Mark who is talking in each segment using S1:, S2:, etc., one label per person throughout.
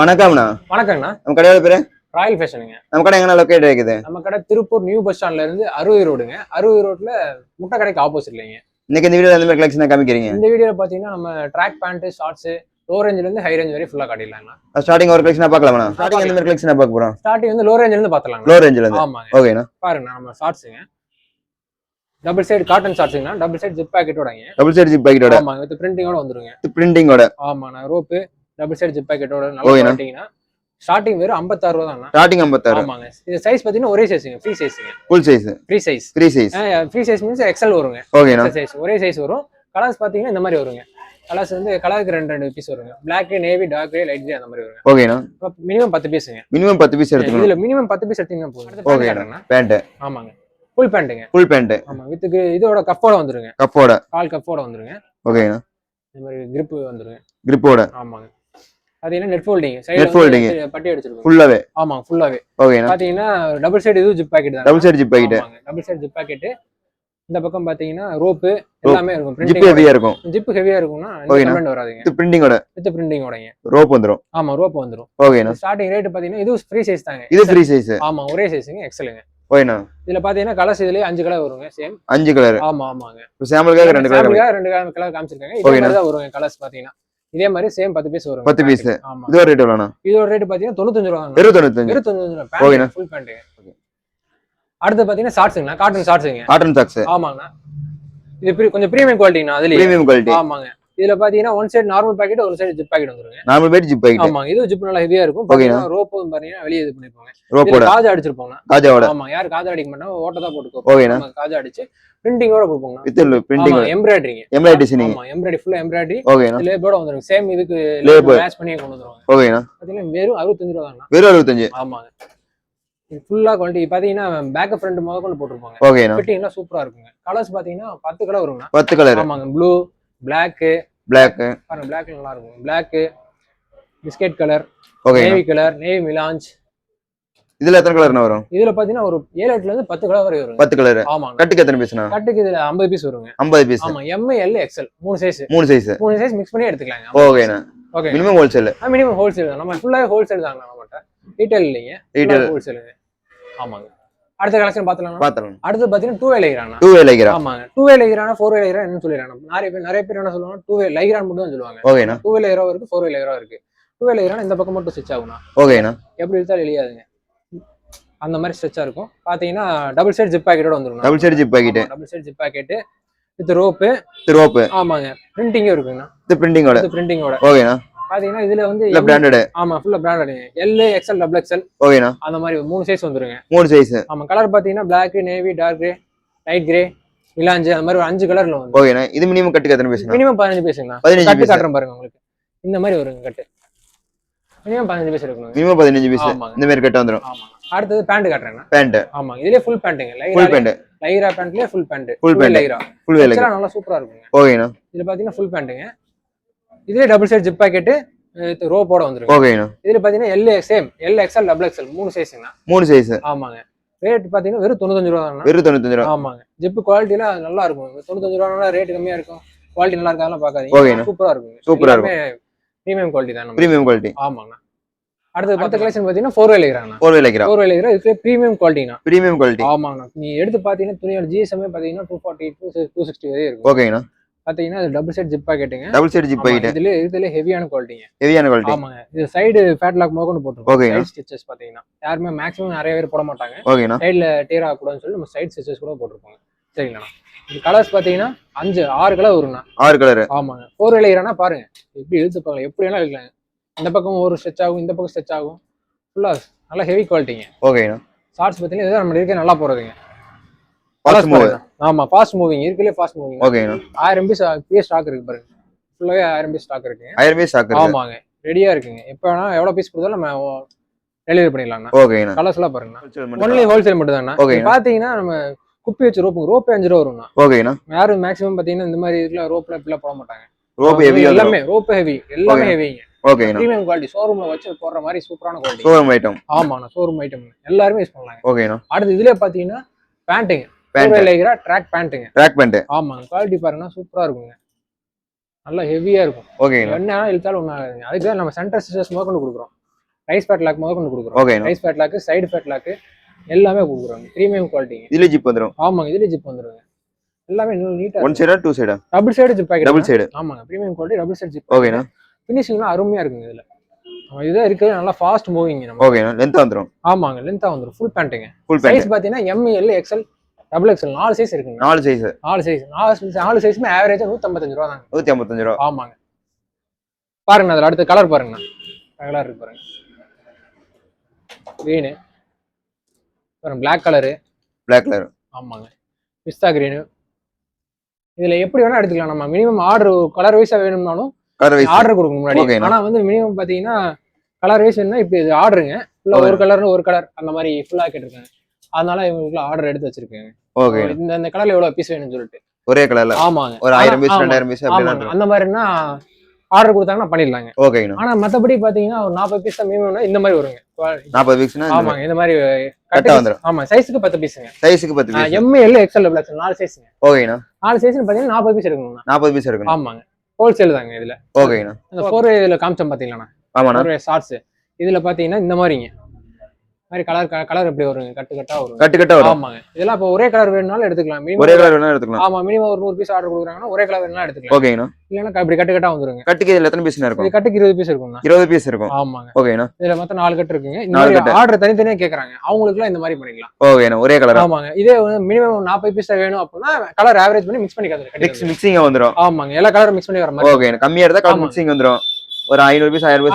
S1: வணக்கம்ண்ணா.
S2: வணக்கங்கண்ணா.
S1: நம்ம கடையோட பேரு
S2: ராயல் ஃபேஷனுங்க.
S1: நம்ம கடை எங்க லொக்கேட் இருக்குது?
S2: நம்ம கடை திருப்பூர் நியூ பஸ் ஸ்டாண்ட்ல இருந்து 60 ரோடுங்க. 60 ரோட்ல முட்டை கடைக்கு ஆப்போசிட்லங்க.
S1: இன்னைக்கு இந்த வீடியோல எந்த மாதிரி கலெக்ஷன் காமிக்கிறீங்க?
S2: இந்த வீடியோல பாத்தீங்கன்னா நம்ம ட்ராக் பேண்ட், ஷார்ட்ஸ், லோ ரேஞ்சில இருந்து ஹை ரேஞ்ச் வரை ஃபுல்லா காட்டிடலாம்ண்ணா.
S1: ஸ்டார்டிங் ஒரு கலெக்ஷனா பார்க்கலாமா? ஸ்டார்டிங் எந்த மாதிரி கலெக்ஷனா பார்க்க போறோம்?
S2: ஸ்டார்டிங் வந்து லோ ரேஞ்சில இருந்து பார்த்தலாம்ண்ணா.
S1: லோ ரேஞ்சில இருந்து.
S2: ஆமாங்க.
S1: ஓகேண்ணா.
S2: பாருங்க நம்ம ஷார்ட்ஸ்ங்க. டபுள் சைடு காட்டன் ஷார்ட்ஸ்ங்கண்ணா. டபுள் சைடு ஜிப் பாக்கெட்டோடங்க.
S1: டபுள் சைடு ஜிப் பாக்கெட்டோட.
S2: ஆமாங்க. வித் பிரிண்டிங்கோட வந்துருங்க.
S1: வித் பிரிண்டிங்கோட.
S2: ஆமாண்ணா. ரோப் டபுள் சைடு ஜிப் பாக்கெட்டோட நல்லா காட்டிங்கன்னா ஸ்டார்டிங் வெறும் 56 ரூபா தான்.
S1: ஸ்டார்டிங் 56.
S2: ஆமாங்க. இது சைஸ் பாத்தீங்கன்னா ஒரே சைஸ்ங்க. ஃப்ரீ சைஸ்ங்க.
S1: Full size.
S2: Free size.
S1: Free size.
S2: Free size means XL வருங்க.
S1: ஓகேண்ணா.
S2: சைஸ் ஒரே சைஸ் வரும். கலர்ஸ் பாத்தீங்கன்னா இந்த மாதிரி வருங்க. கலர்ஸ் வந்து கலருக்கு ரெண்டு பீஸ் வருங்க. Black, navy, dark grey, light grey அந்த மாதிரி வருங்க.
S1: ஓகேண்ணா.
S2: மினிமம் 10 பீஸ்ங்க.
S1: மினிமம் 10 பீஸ் எடுத்துக்கணும்.
S2: இதுல மினிமம் 10 பீஸ் எடுத்தீங்கன்னா போதும்.
S1: ஓகேண்ணா. பேண்ட்.
S2: ஆமாங்க. ஃபுல் பேண்ட்ங்க.
S1: Full pant.
S2: ஆமா. வித் இதோட கப்போட வந்துருங்க.
S1: கப்போட.
S2: கால் கப்போட வந்துருங்க.
S1: ஓகேண்ணா.
S2: இந்த மாதிரி கிரிப் வந்துருங்க.
S1: கிரிப்போட.
S2: ஆமாங்க. பாத்தீங்கன்னா நெட் ஃபோல்டிங்.
S1: Net folding.
S2: பட்டி அடிச்சிருக்கும்.
S1: ஃபுல்லாவே.
S2: ஆமா, ஃபுல்லாவே.
S1: ஓகேண்ணா.
S2: பாத்தீங்கன்னா டபுள் சைடு இது ஜிப் பாக்கெட் தான்.
S1: Double side zip pocket.
S2: ஆமாங்க. Double side zip pocket. இந்த பக்கம் பாத்தீங்கன்னா ரோப் எல்லாமே இருக்கும்.
S1: ஜிப் ஹெவியா இருக்கும்.
S2: ஜிப் ஹெவியா இருக்கும்னா இந்த கமெண்ட் வராதுங்க.
S1: வித் பிரிண்டிங்கோட.
S2: வித் பிரிண்டிங்கோடங்க.
S1: ரோப் வந்துரும்.
S2: ஆமா, ரோப் வந்துரும்.
S1: ஓகேண்ணா.
S2: ஸ்டார்டிங் ரேட் பாத்தீங்கன்னா இது ஃப்ரீ சைஸ் தாங்க.
S1: இது ஃப்ரீ சைஸ்.
S2: ஆமா, ஒரே சைஸ்ங்க. எக்ஸலுங்க.
S1: ஓகேண்ணா.
S2: இதுல பாத்தீங்கன்னா கலர்ஸ் இதுலயே 5 கலர் வருங்க. Same
S1: 5 colour.
S2: ஆமா, ஆமாங்க.
S1: இப்போ சாம்பிளுக்காக 2 கலர்.
S2: சாம்பிளுக்காக 2 கலர் காமிச்சிருக்காங்க. இதே மாதிரி தான் வருங்க கலர்ஸ் பாத்தீங்கன்னா. இதே மாதிரி சேம் 10 பீஸ் வரும்.
S1: 10 பீஸ்.
S2: ஆமா.
S1: இதோட ரேட் எவ்வளவுனா?
S2: இதோட ரேட் பாத்தீங்கன்னா 95 ரூபாய்.
S1: வெறும் 95.
S2: வெறும் 95 ரூபாய்.
S1: ஓகேண்ணா.
S2: Full pant. அடுத்து பாத்தீங்கன்னா ஷார்ட்ஸ்ங்கண்ணா. காட்டன் ஷார்ட்ஸ்ங்க.
S1: Cotton socks.
S2: ஆமாங்கண்ணா. இது கொஞ்சம் பிரீமியம் குவாலிட்டிங்கண்ணா. அதுலயே
S1: பிரீமியம் குவாலிட்டி.
S2: ஆமாங்க. இதுல பாத்தீங்கன்னா ஒன் சைடு நார்மல் பாக்கெட், ஒரு சைடு ஜிப் பாக்கெட் வந்துருங்க.
S1: நார்மல் பேட் ஜிப் பாக்கெட்.
S2: ஆமாங்க. இது ஜிப் நல்லா ஹெவியா இருக்கும். பாத்தீங்கன்னா ரோப்பும் பாத்தீங்கன்னா வெளிய இது பண்ணிருப்பாங்க.
S1: ரோப்போட.
S2: காஜா அடிச்சிருப்பாங்க.
S1: காஜாவோட.
S2: ஆமா, யார் காஜா அடிக்க மாட்டாங்க, ஓட்ட தான் போட்டுக்கோ.
S1: ஓகேண்ணா.
S2: நம்ம காஜா அடிச்சு பிரிண்டிங்கோட கொடுப்போங்க.
S1: With printing.
S2: எம்ப்ராய்டரிங்க.
S1: Embroidery designing.
S2: ஆமா, எம்ப்ராய்டரி ஃபுல்லா எம்ப்ராய்டரி.
S1: ஓகேண்ணா.
S2: லேபரோட வந்துரும். சேம் இதுக்கு மேட்ச் பண்ணி கொண்டு வந்துருவாங்க.
S1: ஓகேண்ணா.
S2: பாத்தீங்கன்னா வெறும் 65 ரூபாய் தான்ண்ணா.
S1: வெறும் 65.
S2: ஆமாங்க. இது ஃபுல்லா குவாலிட்டி பாத்தீங்கன்னா பேக் ஃப்ரண்ட் முதல்ல கொண்டு போட்டுருப்பாங்க.
S1: ஓகேண்ணா.
S2: ஃபிட்டிங்லாம் சூப்பரா இருக்குங்க. கலர்ஸ் பாத்தீங்கன்னா 10 கலர் வருங்க.
S1: 10 கலர்.
S2: ஆமாங்க. ப்ளூ, Black, பாருங்க Black நல்லா இருக்கும். Black, biscuit colour, navy colour, navy melange.
S1: இதுல எத்தனை கலர்னா வரும்?
S2: இதுல பாத்தீங்கன்னா ஒரு 7-8ல இருந்து 10 கலர் வரை வரும்.
S1: 10 கலர்.
S2: ஆமாங்க.
S1: கட்டுக்கு எத்தனை பீஸ்னா?
S2: கட்டுக்கு இதுல 50 பீஸ் வருங்க.
S1: 50 பீஸ்.
S2: ஆமா, M, L, XL 3 size.
S1: 3 size.
S2: 3 size mix பண்ணி எடுத்துக்கலாங்க.
S1: ஓகேண்ணா.
S2: Okay.
S1: Minimum wholesale.
S2: Minimum wholesale தான். நம்ம ஃபுல்லா ஹோல்சேல் தாங்க நம்மட்ட. ரீட்டைல் இல்லைங்க. ரீட்டைல் ஹோல்சேலுங்க. ஆமாங்க. அடுத்த கலெக்ஷன் பார்த்தலாம். அடுத்து பாத்தீங்கன்னா 2 வே லைக்ரானா. 2 வே லைக்ரா. ஆமாங்க. 2 வே லைக்ரானா, 4 வே லைக்ரா என்ன சொல்லிறாங்க. நிறைய பேர் என்ன சொல்லுவாங்க, 2 வே லைக்ரான் மட்டும் தான் சொல்லுவாங்க.
S1: ஓகேண்ணா.
S2: 2 வே லைக்ரா இருக்கு, 4 வே லைக்ரா இருக்கு. 2 வே லைக்ரானா இந்த பக்கம் மட்டும் ஸ்டிட்ச் ஆகும்னா.
S1: ஓகேண்ணா.
S2: எப்படி இழுத்தாலும் இழியாதுங்க. அந்த மாதிரி ஸ்ட்ரெச்சா இருக்கும். பாத்தீங்கன்னா டபுள் சைடு ஜிப் பாக்கெட்டோட வந்துரும்.
S1: Double side zip pocket.
S2: Double side zip pocket with rope.
S1: Rope.
S2: ஆமாங்க. பிரிண்டிங்கும் இருக்குங்க.
S1: வித் பிரிண்டிங்கோட.
S2: வித் பிரிண்டிங்கோட.
S1: ஓகேண்ணா.
S2: பாத்தீங்கன்னா இதுல வந்து
S1: பிராண்டட்.
S2: ஆமா, ஃபுல்லா பிராண்டட். L, XL, XXL.
S1: ஓகேண்ணா.
S2: அந்த மாதிரி 3 சைஸ் வந்துருங்க.
S1: 3 சைஸ்.
S2: ஆமா. கலர் பாத்தீங்கன்னா Black, navy, dark grey, light grey, melange அந்த மாதிரி ஒரு 5 கலர்ல வந்து.
S1: ஓகேண்ணா. இது மினிமம் கட்டுக்கு எத்தனை பீஸ்?
S2: மினிமம் 15 பீஸ்ங்களா?
S1: 15
S2: கட்டு
S1: பீஸ்
S2: காட்டுறேன் பாருங்க உங்களுக்கு. இந்த மாதிரி வருங்க கட்டு. மினிமம் 15 பீஸ் இருக்கணும்.
S1: Minimum 15 piece. இந்த மாதிரி கட்டு வந்துரும்.
S2: ஆமா. அடுத்து பேண்ட் காட்டுறேன்.
S1: பேண்ட்.
S2: ஆமா. இதுலயே ஃபுல் பேண்ட்ங்க.
S1: Full pant.
S2: லைரா பேண்ட்லயே ஃபுல் பேண்ட்.
S1: Full pant.
S2: லைரா.
S1: Full way lycra.
S2: நல்லா சூப்பரா இருக்குங்க.
S1: ஓகேண்ணா.
S2: இதுல பாத்தீங்கன்னா ஃபுல் பேண்ட்ங்க. இதுலயே டபுள் சைடு ஜிப் பாக்கெட் ரோப்போட வந்துரும்.
S1: ஓகேண்ணா.
S2: இதுல பாத்தீங்கன்னா L, same L, XL, XXL 3 சைஸ்ங்க.
S1: 3 சைஸ். ஆமாங்க.
S2: ரேட் பாத்தீங்கன்னா வெறும் 95 ரூபாய் தான்.
S1: வெறும் 95 ரூபாய்.
S2: ஆமாங்க. ஜிப் குவாலிட்டில நல்லா இருக்கும். 95 ரூபாய்னா ரேட் கம்மியா இருக்கும். குவாலிட்டி நல்லா இருக்காதெல்லாம் பாக்காதீங்க.
S1: ஓகேண்ணா.
S2: சூப்பரா இருக்குங்க.
S1: சூப்பரா இருக்கும்.
S2: பிரீமியம் குவாலிட்டி தான்.
S1: Premium quality.
S2: ஆமாங்க. அடுத்து 10 கலெக்ஷன் பாத்தீங்கன்னா 4 வே லைக்ரானா.
S1: 4 வே லைக்ரா.
S2: 4 வே லைக்ரா இதுல பிரீமியம் குவாலிட்டினா.
S1: Premium quality.
S2: ஆமாங்க. நீ எடுத்து பாத்தீங்கன்னா துணியோட GSM பாத்தீங்கன்னா 240 260 வரை இருக்கும்.
S1: ஓகேண்ணா.
S2: பாத்தீங்கன்னா அது டபுள் சைடு ஜிப் பாக்கெட்டுங்க.
S1: Double side zip pocket.
S2: இதுல ஹெவியான குவாலிட்டிங்க.
S1: ஹெவியான குவாலிட்டி.
S2: ஆமாங்க. இது சைடு ஃபேட் லாக் மோகன் போட்டுருக்கோம்.
S1: ஓகேண்ணா.
S2: சைடு ஸ்டிச்சஸ் பாத்தீங்கன்னா யாருமே மேக்ஸிமம் நிறைய பேர் போட மாட்டாங்க.
S1: ஓகேண்ணா.
S2: சைடுல டேர் ஆக கூடாதுன்னு சொல்லி நம்ம சைடு ஸ்டிச்சஸ் கூட போட்டுருப்பாங்க. சரிங்களா? இது கலர்ஸ் பாத்தீங்கன்னா 6 கலர் வரும்ண்ணா. 6 கலர். ஆமாங்க. 4 வே லைக்ரானா பாருங்க எப்படி இழுத்துப்பாங்க, எப்படி வேணா இழுக்கலாங்க. இந்த பக்கம் ஒரு ஸ்ட்ரெச் ஆகும், இந்த பக்கம் ஸ்ட்ரெச் ஆகும். ஃபுல்லா நல்லா ஹெவி குவாலிட்டிங்க.
S1: ஓகேண்ணா.
S2: ஷார்ட்ஸ் பாத்தீங்கன்னா இதுதான் நம்ம இருக்க நல்லா போறதுங்க.
S1: Fast move.
S2: ஆமா, ஃபாஸ்ட் மூவிங் இருக்குலயே ஃபாஸ்ட் மூவிங்.
S1: ஓகேண்ணா.
S2: 1000 பீஸ் ஸ்டாக் இருக்கு பாருங்க. ஃபுல்லாவே 1000 பீஸ் ஸ்டாக் இருக்குங்க.
S1: 1000 பீஸ் ஸ்டாக் இருக்கு.
S2: ஆமாங்க. ரெடியா இருக்குங்க. எப்ப வேணா எவ்வளவு பீஸ் கொடுத்தாலும் நம்ம டெலிவரி பண்ணிடலாம்ண்ணா.
S1: ஓகேண்ணா.
S2: கலர்ஸ் எல்லாம் பாருங்க. ஒன்லி ஹோல்சேல் மட்டும் தான்ண்ணா. பாத்தீங்கன்னா நம்ம குப்பி வச்சு ரோப் 5 ரூபா வரும்ண்ணா.
S1: ஓகேண்ணா.
S2: யாரும் மேக்ஸிமம் பாத்தீங்கன்னா இந்த மாதிரி இதுல ரோப்ல இப்பெல்லாம் போட மாட்டாங்க.
S1: Rope heavy.
S2: எல்லாமே ரோப் ஹெவி. எல்லாமே ஹெவிங்க.
S1: ஓகேண்ணா.
S2: Premium quality. ஷோரூம்ல வச்சு போடுற மாதிரி சூப்பரான குவாலிட்டி.
S1: Showroom item.
S2: ஆமாண்ணா. ஷோரூம் ஐட்டம் எல்லாரும் யூஸ் பண்ணலாங்க.
S1: ஓகேண்ணா. அடுத்து
S2: இதுலயே பாத்தீங்கன்னா பேண்ட்டுங்க. பேண்ட் லைக்ரா ட்ராக் பேண்ட்டுங்க.
S1: Track pant.
S2: ஆமாங்க. குவாலிட்டி பாருங்க சூப்பரா இருக்குங்க. நல்லா ஹெவியா இருக்கும்.
S1: ஓகேண்ணா.
S2: என்ன இழுத்தாலும் ஒண்ணாதுங்க. அதுக்கு தான் நம்ம சென்டர் ஸ்டிச்சஸ் கொண்டு கொடுக்குறோம். ரைஸ் பேட் லாக் முதல் கொண்டு கொடுக்குறோம்.
S1: ஓகேண்ணா.
S2: ரைஸ் பேட் லாக், சைடு பேட் லாக் எல்லாமே கொடுக்குறாங்க. பிரீமியம் குவாலிட்டிங்க.
S1: இதுல ஜிப் வந்துரும்.
S2: ஆமாங்க, இதுல ஜிப் வந்துருங்க. எல்லாமே நீட்டா.
S1: ஒன் சைடா டூ சைடா?
S2: Double side zip pocket.
S1: Double side.
S2: ஆமாங்க, premium quality double side zip.
S1: ஓகேண்ணா.
S2: ஃபினிஷிங்லாம் அருமையா இருக்குங்க இதுல. இதுதான் இருக்கு நல்லா ஃபாஸ்ட் மூவிங் நம்ம.
S1: ஓகேண்ணா. லென்த்தா வந்துரும்.
S2: ஆமாங்க, லென்த்தா வந்துரும். ஃபுல் பேண்ட்டுங்க.
S1: Full pant.
S2: சைஸ் பாத்தீங்கன்னா M, L, XL, double XL 4 size இருக்குங்க.
S1: 4 சைஸ்.
S2: 4 சைஸ்மே ஆவரேஜா 155 ரூபா தாங்க.
S1: 155 ரூபா.
S2: ஆமாங்க. பாருங்க அதுல அடுத்த கலர் பாருங்க. கலர் இருக்கு பாருங்க. கிரீன். பாருங்க பிளாக் கலர்.
S1: Black colour.
S2: ஆமாங்க. பிஸ்தா கிரீன். இதுல எப்படி வேணா எடுத்துக்கலாம். நம்ம மினிமம் ஆர்டர் கலர் வைஸா வேணும்னாலும் ஆர்டர் கொடுக்கணும் முன்னாடி. ஆனா வந்து மினிமம் பாத்தீங்கன்னா கலர் வைஸ் வேணும்னா இப்ப இது ஆர்டருங்க. ஃபுல்லா ஒரு கலர்னு ஒரு கலர் அந்த மாதிரி ஃபுல்லா கேட்டிருக்காங்க. அதனால இவங்களுக்கு ஆர்டர் எடுத்து வச்சிருக்கேன்.
S1: ஓகே.
S2: இந்த கலர்ல எவ்வளவு பீஸ் வேணும்னு சொல்லிட்டு
S1: ஒரே கலர்ல.
S2: ஆமாங்க.
S1: ஒரு 1000 பீஸ் 2000 பீஸ் அப்படி
S2: அந்த மாதிரினா ஆர்டர் கொடுத்தாங்கன்னா பண்ணிடலாங்க.
S1: ஓகேண்ணா.
S2: ஆனா மத்தபடி பாத்தீங்கன்னா ஒரு 40 பீஸ் தான் மினிமம்னா இந்த மாதிரி வருங்க.
S1: 40 பீஸ்னா
S2: ஆமாங்க, இந்த மாதிரி
S1: கரெக்ட்டா வந்துரும்.
S2: ஆமா, சைஸ்க்கு 10 பீஸ்ங்க.
S1: சைஸ்க்கு 10 piece.
S2: M, L, XL, double XL 4 சைஸ்ங்க.
S1: ஓகேண்ணா.
S2: 4 சைஸ்னு பாத்தீங்கன்னா 40 பீஸ் எடுக்கணும்னா
S1: 40 பீஸ் எடுக்கணும்.
S2: ஆமாங்க. ஹோல்சேல் தாங்க இதுல.
S1: ஓகேண்ணா.
S2: இந்த 4 இதுல காமிச்சோம் பாத்தீங்களா?
S1: ஆமாண்ணா.
S2: ஒரு ஷார்ட்ஸ் இதுல பாத்தீங்கன்னா இந்த மாதிரிங்க. மாதிரி கலர் எப்படி வருங்க? கட்டு கட்டா வரும்.
S1: கட்டு கட்டா வரும்.
S2: ஆமாங்க. இதெல்லாம் இப்ப ஒரே கலர் வேணும்னாலும் எடுத்துக்கலாம்.
S1: ஒரே கலர் வேணா எடுத்துக்கலாம்.
S2: ஆமா, மினிமம் ஒரு 100 பீஸ் ஆர்டர் கொடுக்குறாங்கன்னா ஒரே கலர் வேணும்னா எடுத்துக்கலாம்.
S1: ஓகேண்ணா.
S2: இல்லன்னா இப்படி கட்டு கட்டா வந்துருங்க.
S1: கட்டுக்கு இதுல எத்தனை பீஸ்னா இருக்கும்?
S2: இது கட்டுக்கு 20 பீஸ் இருக்கும்னா.
S1: 20 பீஸ் இருக்கும்.
S2: ஆமாங்க.
S1: ஓகேண்ணா.
S2: இதுல மொத்தம் 4 கட்டு இருக்குங்க. இந்த மாதிரி ஆர்டர் தனித்தனியா கேக்குறாங்க. அவங்களுக்குலாம் இந்த மாதிரி பண்ணிக்கலாம்.
S1: ஓகேண்ணா. ஒரே கலர்.
S2: ஆமாங்க. இதே மினிமம் 40 பீஸ் வேணும் அப்படின்னா கலர் ஆவரேஜ் பண்ணி மிக்ஸ் பண்ணி கட்டுங்க.
S1: மிக்சிங் வந்துரும்.
S2: ஆமாங்க, எல்லா கலரும் மிக்ஸ் பண்ணி வர மாதிரி.
S1: ஓகேண்ணா. கம்மியா இருந்தா கலர் மிக்சிங் வந்துரும். ஒரு 500 பீஸ் 1000 பீஸ்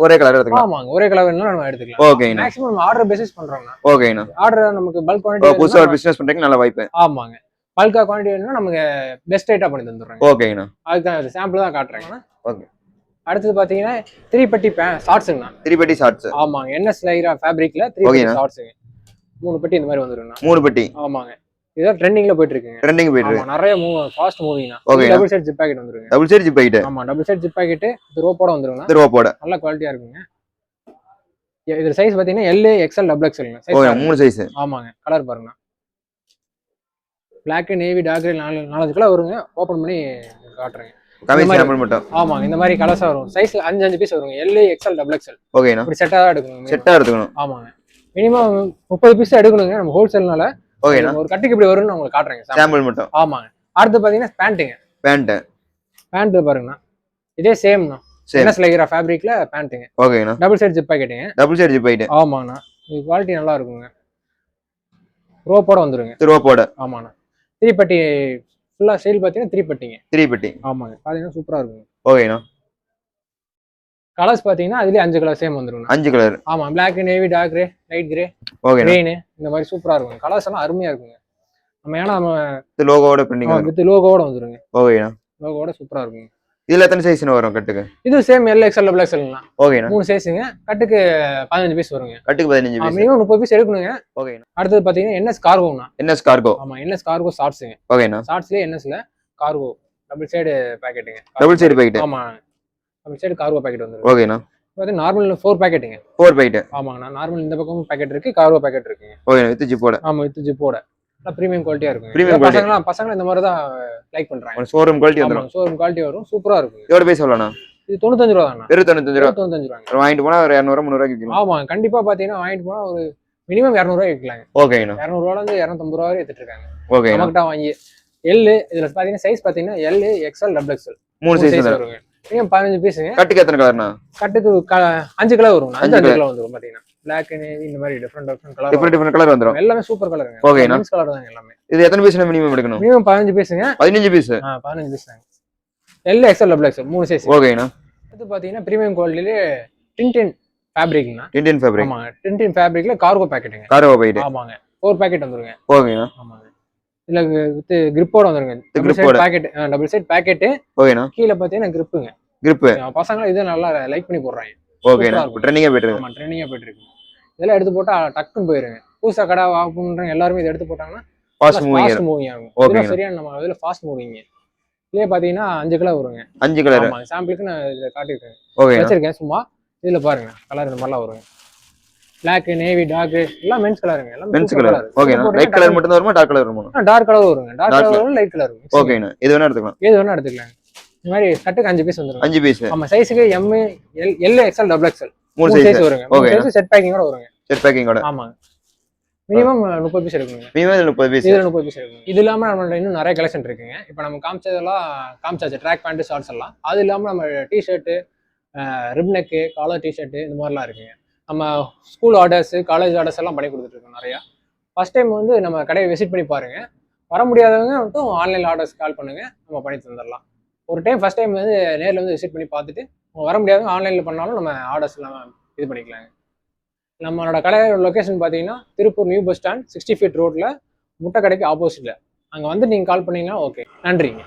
S1: ஒரே கலர் எடுத்துக்கலாம்.
S2: ஆமாங்க, ஒரே கலர் வேணும்னா நம்ம எடுத்துக்கலாம்.
S1: ஓகேண்ணா.
S2: மேக்ஸிமம் ஆர்டர் பேசிஸ் பண்றோம்னா.
S1: ஓகேண்ணா.
S2: ஆர்டர் நமக்கு பல்க் குவாண்டிட்டி
S1: புதுசா ஒரு பிசினஸ் பண்றதுக்கு நல்ல வாய்ப்பு.
S2: ஆமாங்க. பல்கா குவாண்டிட்டி வேணும்னா நமக்கு பெஸ்ட் ரேட்டா பண்ணி தந்துறோம்.
S1: ஓகேண்ணா.
S2: அதுதான் சாம்பிள் தான் காட்டுறேன்.
S1: ஓகே.
S2: அடுத்து பாத்தீங்கன்னா 3 பட்டி ஷார்ட்ஸ்ங்கண்ணா.
S1: 3 பட்டி ஷார்ட்ஸ்.
S2: ஆமாங்க. NS லைரா ஃபேப்ரிக்ல 3 பட்டி ஷார்ட்ஸ்ங்க. 3 பட்டி இந்த மாதிரி வந்துருங்கண்ணா. 3 பட்டி. ஆமாங்க. இதான் ட்ரெண்டிங்ல போயிட்டு இருக்குங்க.
S1: ட்ரெண்டிங் போயிட்டு இருக்கு.
S2: ஆமா, நிறைய ஃபாஸ்ட் மூவிங்னா. டபுள் சைடு ஜிப் பாக்கெட் வந்துருங்க.
S1: Double side zip pocket.
S2: ஆமா, டபுள் சைடு ஜிப் பாக்கெட் இது ரோப்போட வந்துருங்க.
S1: இது ரோப்போட
S2: நல்ல குவாலிட்டியா இருக்குங்க. இது சைஸ் பாத்தீங்கன்னா L, XL, double XL size.
S1: Okay, 3 size.
S2: ஆமாங்க. கலர் பாருங்க. Black, navy, dark gray 4 colour வருங்க. ஓபன் பண்ணி காட்டுறேன்.
S1: கம்மி சாம்பிள் மட்டும்.
S2: ஆமாங்க. இந்த மாதிரி கலர்ஸ் வரும். சைஸ் 5 பீஸ் வருங்க. L, XL, double XL.
S1: ஓகேண்ணா.
S2: இப்படி செட்டா எடுக்கணும்.
S1: செட்டா எடுக்கணும்.
S2: ஆமாங்க. மினிமம் 30 பீஸ் எடுக்கணுங்க. நம்ம ஹோல்சேல்னால.
S1: ஓகேண்ணா.
S2: ஒரு கட்டுக்கு இப்படி வரும்னு உங்களுக்கு காட்டுறேங்க.
S1: சாம்பிள் மட்டும்.
S2: ஆமாங்க. அடுத்து பாத்தீங்கன்னா பேண்ட்டுங்க. பேண்ட் பாருங்கண்ணா. இதே சேம்ண்ணா. NS லைரா ஃபேப்ரிக்ல பேண்ட்டுங்க.
S1: ஓகேண்ணா.
S2: டபுள் சைடு ஜிப் பாக்கெட்டுங்க.
S1: Double side zip pocket.
S2: ஆமாங்கண்ணா. இது குவாலிட்டி நல்லா இருக்குங்க. ரோப்போட வந்துருங்க.
S1: ரோப்போட.
S2: ஆமாண்ணா. 3 பட்டி ஃபுல்லா சேல் பாத்தீங்கன்னா 3 பட்டிங்க. 3 பட்டி. ஆமாங்க. பாத்தீங்கன்னா சூப்பரா இருக்குங்க.
S1: ஓகேண்ணா.
S2: கலர்ஸ் பாத்தீங்கன்னா அதுலயே 5 கலர் சேம் வந்துருங்க. 5 கலர். ஆமா, Black, navy, dark gray, light gray, green இந்த மாதிரி சூப்பரா இருக்கும். கலர்ஸ் எல்லாம் அருமையா இருக்குங்க. நம்ம லோகோவோட பிரிண்டிங் வரும். வித் லோகோவோட வந்துருங்க. ஓகேண்ணா. லோகோவோட சூப்பரா இருக்குங்க. இதுல எத்தனை சைஸ்னு வரும் கட்டுக்கு? இது சேம் L, XL, டபுள் XLனா. ஓகேண்ணா. 3 சைஸ்ங்க. கட்டுக்கு 15 பீஸ் வருங்க. கட்டுக்கு 15 பீஸ். Minimum 30 piece எடுக்கணுங்க. ஓகேண்ணா. அடுத்து பாத்தீங்கன்னா NS கார்கோனா. NS cargo. ஆமா, NS கார்கோ ஷார்ட்ஸ்ங்க. ஓகேண்ணா. ஷார்ட்ஸ்லயே NSல கார்கோ டபுள் சைடு பாக்கெட்டுங்க. Double side pocket. ஆமா, டபுள் சைடு கார்கோ பாக்கெட் வந்துருங்க. ஓகேண்ணா. இது நார்மல் 4 பாக்கெட்டுங்க. 4 பாக்கெட். ஆமாங்கண்ணா. நார்மல் இந்த பக்கம் பாக்கெட் இருக்கு, கார்கோ பாக்கெட் இருக்குங்க. ஓகேண்ணா. வித் ஜிப்போட. ஆமா, வித் ஜிப்போட. நல்லா பிரீமியம் குவாலிட்டியா இருக்கும். பசங்க இந்த மாதிரி தான் லைக் பண்றாங்க. ஷோரூம் குவாலிட்டி வந்துரும். ஷோரூம் குவாலிட்டி வரும். சூப்பரா இருக்கும். இதோட பிரைஸ் எவ்வளவுனா? இது 95 ரூபாய் தானா? வெறும் 95 ரூபாய். 95 ரூபாய். வாங்கிட்டு போனா ஒரு 200 300 ரூபாய்க்கு விக்கலாம். ஆமா, கண்டிப்பா பாத்தீங்கன்னா வாங்கிட்டு போனா ஒரு மினிமம் 200 ரூபாய்க்கு விக்கலாங்க. ஓகேண்ணா. 200 ரூபாயில இருந்து 250 ரூபாய் வரை எடுத்துட்டு இருக்காங்க. ஓகே. நம்மகிட்ட வாங்கி L இதுல பாத்தீங்கன்னா சைஸ் பாத்தீங்கன்னா L, XL, double XL 3 size வருங்க. மினிமம் 15 பீஸ்ங்க. கட்டுக்கு எத்தனை கலர்னா? கட்டுக்கு 5 கலர் வருங்க. 5 கலர் வந்துரும் பாத்தீங்கன்னா. Black, navy இந்த மாதிரி டிஃபரண்ட் கலர் கலர் வந்துரும். எல்லாமே சூப்பர் கலருங்க. ஓகேண்ணா. மென்ஸ் கலர் தான் எல்லாமே. இது எத்தனை பீஸ்னா மினிமம் எடுக்கணும்? மினிமம் 15 பீஸ்ங்க. 15 பீஸ். 15 பீஸ் தாங்க. L, XL, double XL 3 size. ஓகேண்ணா. இது பாத்தீங்கன்னா பிரீமியம் குவாலிட்டில டின்டின் ஃபேப்ரிக்னா. டின்டின் ஃபேப்ரிக். ஆமா, டின்டின் ஃபேப்ரிக்ல கார்கோ பாக்கெட்டுங்க. Cargo pocket. ஆமாங்க. 4 பாக்கெட் வந்துருங்க. ஓகேண்ணா. ஆமாங்க. இல்ல வித் கிரிப்போட வந்துருங்க. Double side packet. Double side packet. ஓகேண்ணா. கீழ பாத்தீங்கன்னா கிரிப்புங்க. கிரிப். பசங்க இத நல்லா லைக் பண்ணி போடுறாங்க. ஓகேண்ணா. ட்ரெண்டிங்கா போயிட்டு இருக்கு. ஆமா, ட்ரெண்டிங்கா போயிட்டு இருக்கு. இதெல்லாம் எடுத்து போட்டா டக்குன்னு போயிருங்க. புதுசா கடை வாங்குறவங்க எல்லாரும் இத எடுத்து போட்டாங்கன்னா ஃபாஸ்ட் மூவிங் ஆகும். ஓகே. சரியா நம்ம அதுல ஃபாஸ்ட் மூவிங். இதே பாத்தீங்கன்னா 5 கலர் வருங்க. 5 கலர். ஆமா, சாம்பிளுக்கு நான் இத காட்டிருக்கேன். ஓகே. வச்சிருக்கேன் சும்மா. இதுல பாருங்க கலர் இந்த மாதிரிலாம் வருங்க. Black, navy, dark எல்லாம் மென்ஸ் கலருங்க. எல்லாம் மென்ஸ் கலர். ஓகேண்ணா. லைட் கலர் மட்டும் தான் வருமா? டார்க் கலர் வருமா? டார்க் கலர் வருங்க. டார்க் கலர் வரும், லைட் கலர் வரும். ஓகேண்ணா. எது வேணா எடுத்துக்கலாம். எது வேணா எடுத்துக்கலாம். இந்த மாதிரி கட்டுக்கு 5 பீஸ் வந்துரும். 5 பீஸ். ஆமா, சைஸ்க்கு M, L, XL, double XL
S1: 3
S2: size வருங்க.
S1: ஓகே
S2: சைஸ் செட் பேக்கிங்கோட வருங்க.
S1: செட் பேக்கிங்கோட.
S2: ஆமாங்க. மினிமம் 30 பீஸ் எடுக்கணுங்க.
S1: Minimum 30 piece.
S2: இதுல 30 பீஸ் எடுக்கணும். இது இல்லாம நம்மள்ட்ட இன்னும் நிறைய கலெக்ஷன் இருக்குங்க. இப்போ நம்ம காமிச்சாச்சு ட்ராக் பேண்ட், ஷார்ட்ஸ் எல்லாம். அது இல்லாம நம்ம t-shirt, rib neck, collar t-shirt இந்த மாதிரிலாம் இருக்குங்க. நம்ம ஸ்கூல் ஆர்டர்ஸ், காலேஜ் ஆர்டர்ஸ் எல்லாம் பண்ணி கொடுத்துட்டு இருக்கோம் நிறையா. ஃபர்ஸ்ட் டைம் வந்து நம்ம கடையை விசிட் பண்ணி பாருங்க. வர முடியாதவங்க மட்டும் ஆன்லைன்ல ஆர்டர்ஸ் கால் பண்ணுங்க, நம்ம பண்ணி தந்துடலாம். ஒரு டைம் ஃபர்ஸ்ட் டைம் வந்து நேரில் வந்து விசிட் பண்ணி பார்த்துட்டு வர முடியாதவங்க ஆன்லைனில் பண்ணாலும் நம்ம ஆர்டர்ஸ் எல்லாம் இது பண்ணிக்கலாங்க. நம்மளோட கடையோட லொக்கேஷன் பார்த்தீங்கன்னா Tiruppur new bus stand 60 feet ரோட்ல முட்டை கடைக்கு ஆப்போசிட்ல. அங்கே வந்து நீங்கள் கால் பண்ணீங்கன்னா ஓகே. நன்றிங்க.